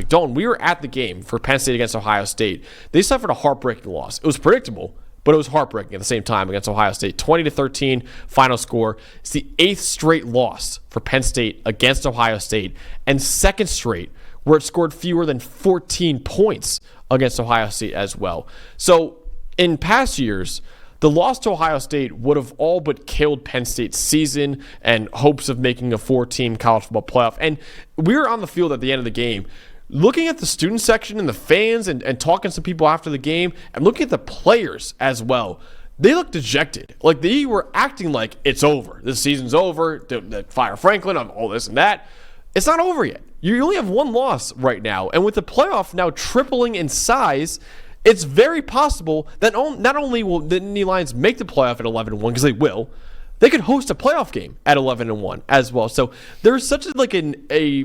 week. Dalton, we were at the game for Penn State against Ohio State. They suffered a heartbreaking loss. It was predictable, but it was heartbreaking at the same time against Ohio State. 20-13 final score. It's the 8th straight loss for Penn State against Ohio State, and 2nd straight where it scored fewer than 14 points against Ohio State as well. So in past years, the loss to Ohio State would have all but killed Penn State's season and hopes of making a 4-team college football playoff. And we were on the field at the end of the game, looking at the student section and the fans and talking to people after the game and looking at the players as well. They looked dejected. Like, they were acting like it's over. This season's over. They fire Franklin on all this and that. It's not over yet. You only have one loss right now. And with the playoff now tripling in size, it's very possible that not only will the Nittany Lions make the playoff at 11-1, because they will, they could host a playoff game at 11-1 as well. So there's such a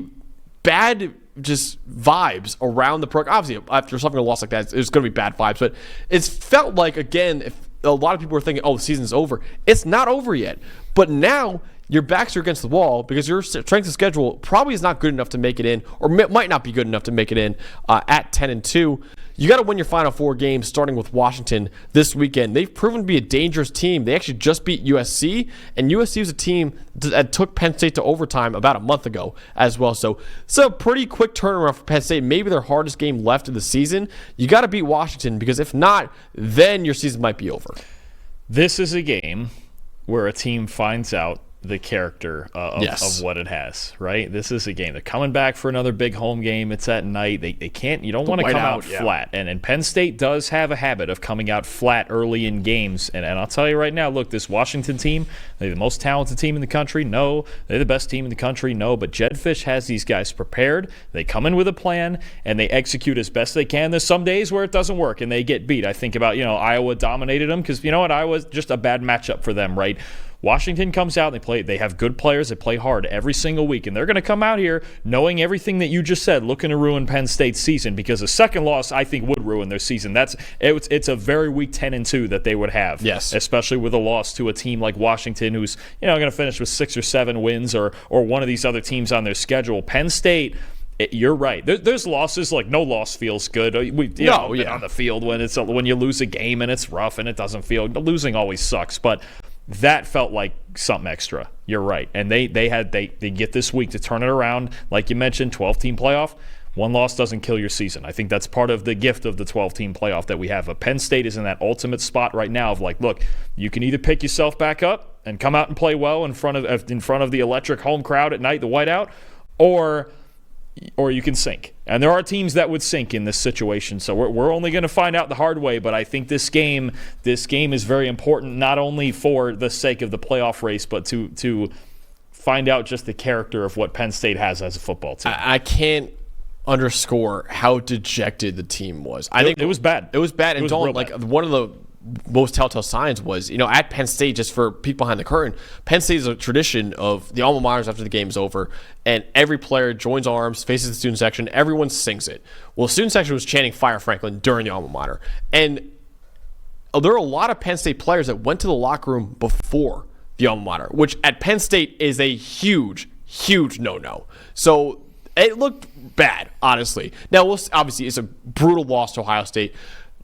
bad just vibes around the program. Obviously, after suffering a loss like that, it's going to be bad vibes. But it's felt like, again, if a lot of people were thinking, oh, the season's over. It's not over yet. But now your backs are against the wall because your strength of schedule probably is not good enough to make it in, or might not be good enough to make it in at 10-2. You got to win your final 4 games, starting with Washington this weekend. They've proven to be a dangerous team. They actually just beat USC, and USC was a team that took Penn State to overtime about a month ago as well. So it's a pretty quick turnaround for Penn State. Maybe their hardest game left of the season. You got to beat Washington, because if not, then your season might be over. This is a game where a team finds out the character of what it has, right? This is a game. They're coming back for another big home game. It's at night. They can't. You don't want to come out flat. And Penn State does have a habit of coming out flat early in games. And I'll tell you right now, look, this Washington team, they're the most talented team in the country. No. They're the best team in the country. No. But Jedd Fisch has these guys prepared. They come in with a plan, and they execute as best they can. There's some days where it doesn't work, and they get beat. I think about, Iowa dominated them because, Iowa's just a bad matchup for them, right? Washington comes out, they have good players, they play hard every single week, and they're going to come out here knowing everything that you just said, looking to ruin Penn State's season, because a second loss, I think, would ruin their season. It's a very weak 10-2 that they would have, yes, especially with a loss to a team like Washington, who's going to finish with 6 or 7 wins, or one of these other teams on their schedule. Penn State, you're right. There's losses, like no loss feels good. On the field when you lose a game and it's rough and it doesn't feel. Losing always sucks, but that felt like something extra. You're right. And they get this week to turn it around. Like you mentioned, 12-team playoff. One loss doesn't kill your season. I think that's part of the gift of the 12-team playoff that we have. But Penn State is in that ultimate spot right now of like, look, you can either pick yourself back up and come out and play well in front of the electric home crowd at night, the whiteout, or you can sink. And there are teams that would sink in this situation. So we're only going to find out the hard way, but I think this game is very important, not only for the sake of the playoff race, but to find out just the character of what Penn State has as a football team. I can't underscore how dejected the team was. I think it was bad. It was bad. And one of the most telltale signs was, at Penn State, just for people behind the curtain, Penn State is a tradition of the alma maters after the game's over, and every player joins arms, faces the student section, everyone sings it. Well, the student section was chanting Fire Franklin during the alma mater. And there are a lot of Penn State players that went to the locker room before the alma mater, which at Penn State is a huge, huge no-no. So it looked bad, honestly. Now, obviously, it's a brutal loss to Ohio State.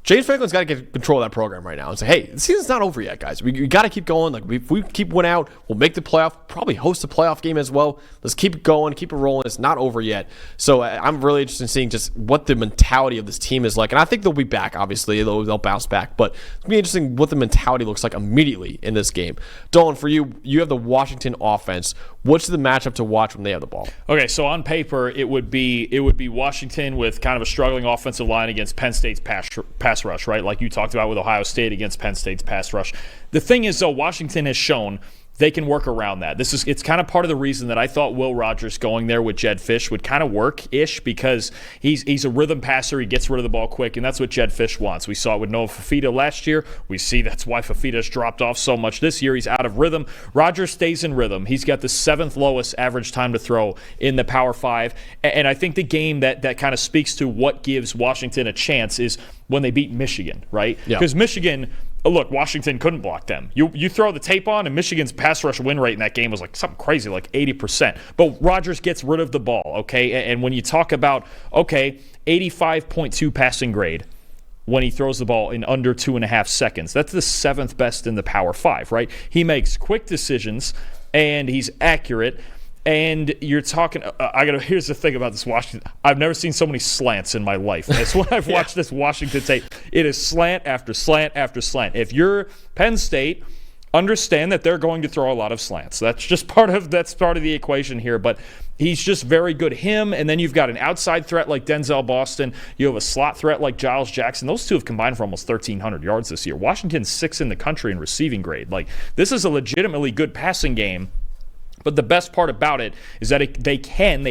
James Franklin's got to get control of that program right now and say, hey, the season's not over yet, guys. We got to keep going. Like, if we keep winning out, we'll make the playoff, probably host a playoff game as well. Let's keep it going, keep it rolling. It's not over yet. So I'm really interested in seeing just what the mentality of this team is like. And I think they'll be back, obviously. They'll bounce back. But it's going to be interesting what the mentality looks like immediately in this game. Dolan, for you have the Washington offense. What's the matchup to watch when they have the ball? Okay, so on paper, it would be Washington with kind of a struggling offensive line against Penn State's pass rush, right? Like you talked about with Ohio State against Penn State's pass rush. The thing is, though, Washington has shown they can work around that. It's kind of part of the reason that I thought Will Rogers going there with Jedd Fisch would kind of work-ish, because he's a rhythm passer. He gets rid of the ball quick, and that's what Jedd Fisch wants. We saw it with Noah Fafita last year. We see that's why Fafita's dropped off so much this year. He's out of rhythm. Rogers stays in rhythm. He's got the 7th lowest average time to throw in the Power 5. And I think the game that kind of speaks to what gives Washington a chance is when they beat Michigan, right? Because Michigan look, Washington couldn't block them. You throw the tape on, and Michigan's pass rush win rate in that game was like something crazy, like 80%. But Rodgers gets rid of the ball, okay? And when you talk about, 85.2 passing grade when he throws the ball in under 2.5 seconds, that's the 7th best in the Power 5, right? He makes quick decisions, and he's accurate. And you're talking. Here's the thing about this Washington. I've never seen so many slants in my life. That's when I've watched this Washington tape. It is slant after slant after slant. If you're Penn State, understand that they're going to throw a lot of slants. That's just part of the equation here. But he's just very good. Him, and then you've got an outside threat like Denzel Boston. You have a slot threat like Giles Jackson. Those two have combined for almost 1,300 yards this year. Washington's 6th in the country in receiving grade. Like, this is a legitimately good passing game. But the best part about it is that they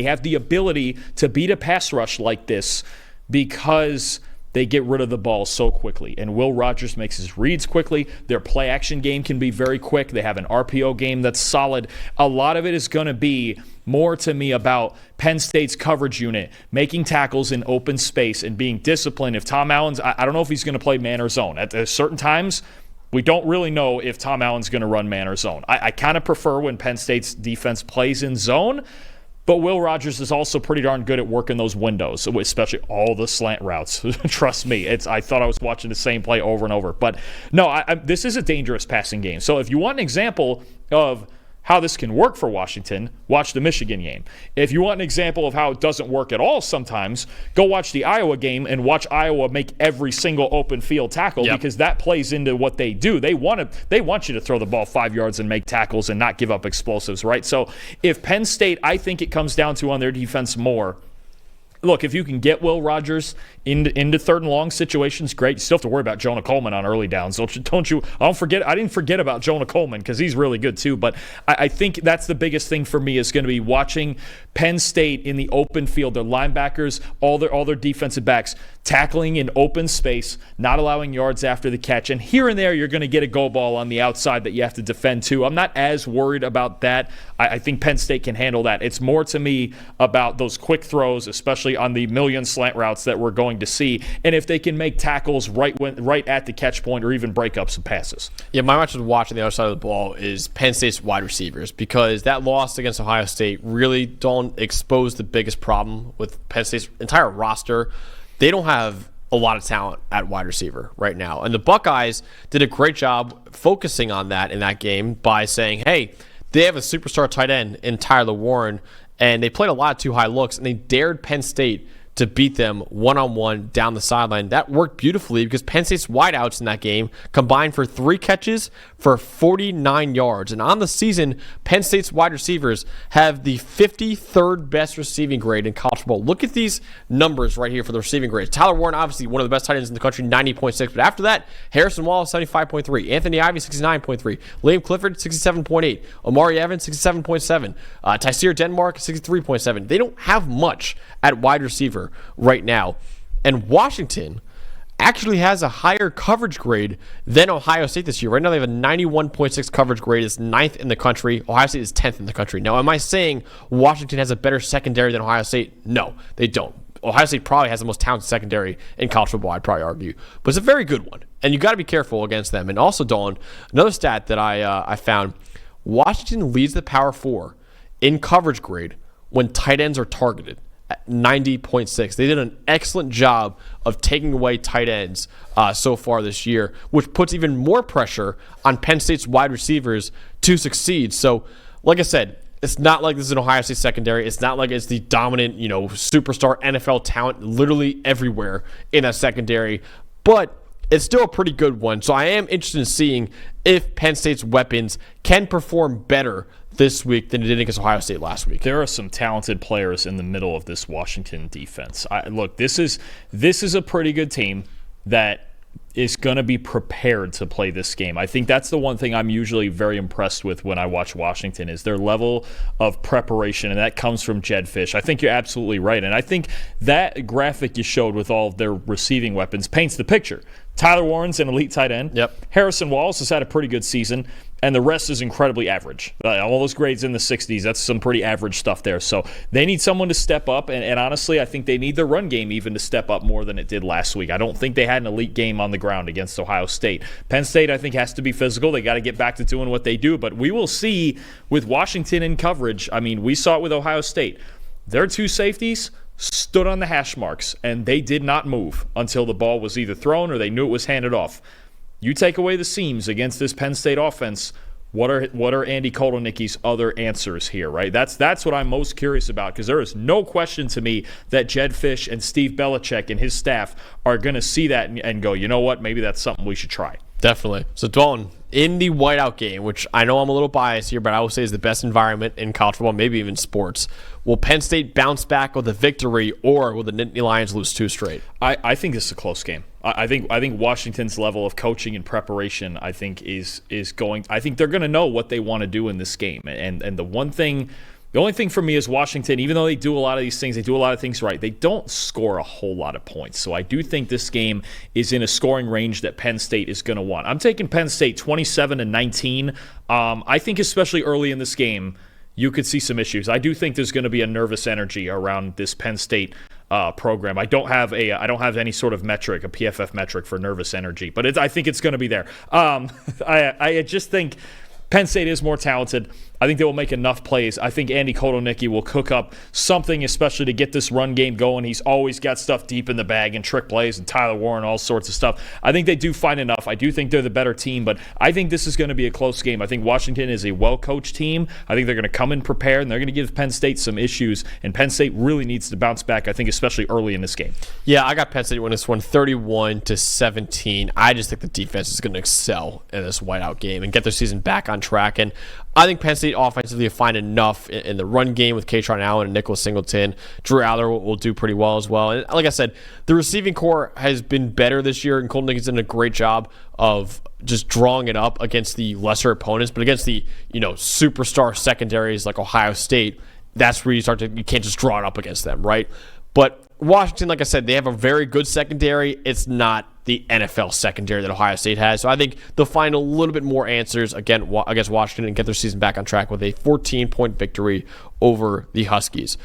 have the ability to beat a pass rush like this because they get rid of the ball so quickly. And Will Rogers makes his reads quickly. Their play action game can be very quick. They have an RPO game that's solid. A lot of it is going to be more to me about Penn State's coverage unit, making tackles in open space and being disciplined. If Tom Allen's, I don't know if he's going to play man or zone. At certain times, we don't really know if Tom Allen's going to run man or zone. I kind of prefer when Penn State's defense plays in zone, but Will Rogers is also pretty darn good at working those windows, especially all the slant routes. Trust me, I thought I was watching the same play over and over. But no, this is a dangerous passing game. So if you want an example of how this can work for Washington, watch the Michigan game. If you want an example of how it doesn't work at all sometimes, go watch the Iowa game and watch Iowa make every single open field tackle, because that plays into what they do. They want you to throw the ball 5 yards and make tackles and not give up explosives, right? So if Penn State, I think it comes down to on their defense more. Look, if you can get Will Rogers into third and long situations, great. You still have to worry about Jonah Coleman on early downs. Don't you? I didn't forget about Jonah Coleman because he's really good too. But I think that's the biggest thing for me is going to be watching Penn State in the open field, their linebackers, all their defensive backs tackling in open space, not allowing yards after the catch. And here and there, you're going to get a go ball on the outside that you have to defend too. I'm not as worried about that. I think Penn State can handle that. It's more to me about those quick throws, especially on the million slant routes that we're going to see, and if they can make tackles right at the catch point or even break up some passes. Yeah, my match with watching the other side of the ball is Penn State's wide receivers, because that loss against Ohio State really don't expose the biggest problem with Penn State's entire roster. They don't have a lot of talent at wide receiver right now, and the Buckeyes did a great job focusing on that in that game by saying, hey, they have a superstar tight end in Tyler Warren, and they played a lot of too high looks, and they dared Penn State to beat them one-on-one down the sideline. That worked beautifully because Penn State's wideouts in that game combined for 3 catches for 49 yards. And on the season, Penn State's wide receivers have the 53rd best receiving grade in college football. Look at these numbers right here for the receiving grades. Tyler Warren, obviously one of the best tight ends in the country, 90.6. But after that, Harrison Wallace, 75.3. Anthony Ivey, 69.3. Liam Clifford, 67.8. Omari Evans, 67.7. Tyseer Denmark, 63.7. They don't have much at wide receiver right now. And Washington actually has a higher coverage grade than Ohio State this year. Right now they have a 91.6 coverage grade. It's 9th in the country. Ohio State is 10th in the country. Now, am I saying Washington has a better secondary than Ohio State? No, they don't. Ohio State probably has the most talented secondary in college football, I'd probably argue. But it's a very good one. And you got to be careful against them. And also, Dawn, another stat that I found, Washington leads the Power 4 in coverage grade when tight ends are targeted. At 90.6. They did an excellent job of taking away tight ends so far this year, which puts even more pressure on Penn State's wide receivers to succeed. So, like I said, it's not like this is an Ohio State secondary. It's not like it's the dominant, superstar NFL talent literally everywhere in a secondary, but it's still a pretty good one. So I am interested in seeing if Penn State's weapons can perform better this week than it did against Ohio State last week. There are some talented players in the middle of this Washington defense. Look, this is a pretty good team that is going to be prepared to play this game. I think that's the one thing I'm usually very impressed with when I watch Washington is their level of preparation, and that comes from Jed Fish. I think you're absolutely right, and I think that graphic you showed with all of their receiving weapons paints the picture. Tyler Warren's an elite tight end. Yep. Harrison Wallace has had a pretty good season. and the rest is incredibly average. All those grades in the 60s, that's some pretty average stuff there. So they need someone to step up, and honestly, I think they need the run game even to step up more than it did last week. I don't think they had an elite game on the ground against Ohio State. Penn State, I think, has to be physical. They got to get back to doing what they do, but we will see with Washington in coverage. I mean, we saw it with Ohio State. Their two safeties stood on the hash marks, and they did not move until the ball was either thrown or they knew it was handed off. You take away the seams against this Penn State offense, what are Andy Kotelnicki's other answers here, right? That's what I'm most curious about, because there is no question to me that Jed Fish and Steve Belichick and his staff are going to see that and go, you know what, maybe that's something we should try. Definitely. So, Dalton, in the whiteout game, which I know I'm a little biased here, but I will say is the best environment in college football, maybe even sports, will Penn State bounce back with a victory, or will the Nittany Lions lose 2 straight? I think this is a close game. I think Washington's level of coaching and preparation, I think, is going. I think they're going to know what they want to do in this game. And the only thing for me is Washington, even though they do a lot of these things, they do a lot of things right, they don't score a whole lot of points. So I do think this game is in a scoring range that Penn State is going to want. I'm taking Penn State 27-19. I think especially early in this game, you could see some issues. I do think there's going to be a nervous energy around this Penn State program. I don't have any sort of metric, a PFF metric for nervous energy, but I think it's going to be there. I just think Penn State is more talented. I think they will make enough plays. I think Andy Kotelnicki will cook up something, especially to get this run game going. He's always got stuff deep in the bag and trick plays and Tyler Warren, all sorts of stuff. I think they do find enough. I do think they're the better team, but I think this is going to be a close game. I think Washington is a well-coached team. I think they're going to come in prepared, and they're going to give Penn State some issues, and Penn State really needs to bounce back, I think, especially early in this game. Yeah, I got Penn State winning this one 31-17. I just think the defense is going to excel in this whiteout game and get their season back on track, and I think Penn State offensively will find enough in the run game with Katron Allen and Nicholas Singleton. Drew Aller will do pretty well as well. And like I said, the receiving core has been better this year, and Kotelnicki's done a great job of just drawing it up against the lesser opponents. But against the superstar secondaries like Ohio State, that's where you can't just draw it up against them, right? But Washington, like I said, they have a very good secondary. It's not the NFL secondary that Ohio State has. So I think they'll find a little bit more answers against Washington and get their season back on track with a 14-point victory over the Huskies.